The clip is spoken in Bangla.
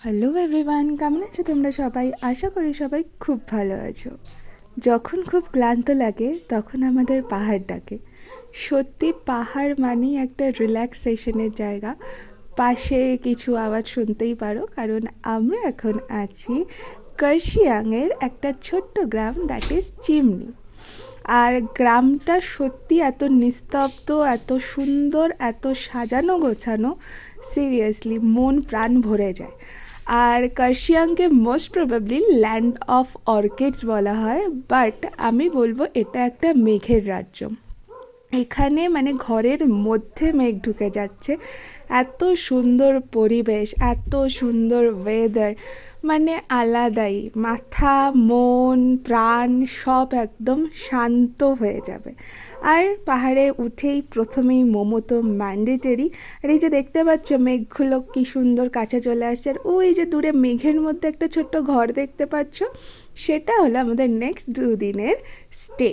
হ্যালো এভরিওয়ান, কেমন আছো তোমরা সবাই? আশা করি সবাই খুব ভালো আছো। যখন খুব ক্লান্ত লাগে তখন আমাদের পাহাড় ডাকে। সত্যি পাহাড় মানেই একটা রিল্যাক্সেশনের জায়গা। পাশে কিছু আওয়াজ শুনতেই পারো, কারণ আমরা এখন আছি কার্শিয়াংয়ের একটা ছোট্ট গ্রাম, দ্যাট ইজ চিমনি। আর গ্রামটা সত্যি এত নিস্তব্ধ, এত সুন্দর, এত সাজানো গোছানো, সিরিয়াসলি মন প্রাণ ভরে যায়। আর কার্শিয়াংকে most probably land of orchids বলা হয়, বাট আমি বলবো এটা একটা মেঘের রাজ্য। এখানে মানে ঘরের মধ্যে মেঘ ঢুকে যাচ্ছে, এত সুন্দর পরিবেশ, এত সুন্দর ওয়েদার, মানে আলাদাই। মাথা, মন, প্রাণ সব একদম শান্ত হয়ে যাবে। আর পাহাড়ে উঠেই প্রথমেই মোমো তো ম্যান্ডেটরি। আর এই যে দেখতে পাচ্ছ মেঘগুলো কি সুন্দর কাছে চলে আসছে, আর ওই যে দূরে মেঘের মধ্যে একটা ছোট্ট ঘর দেখতে পাচ্ছ, সেটা হলো আমাদের নেক্সট 2 দিনের স্টে।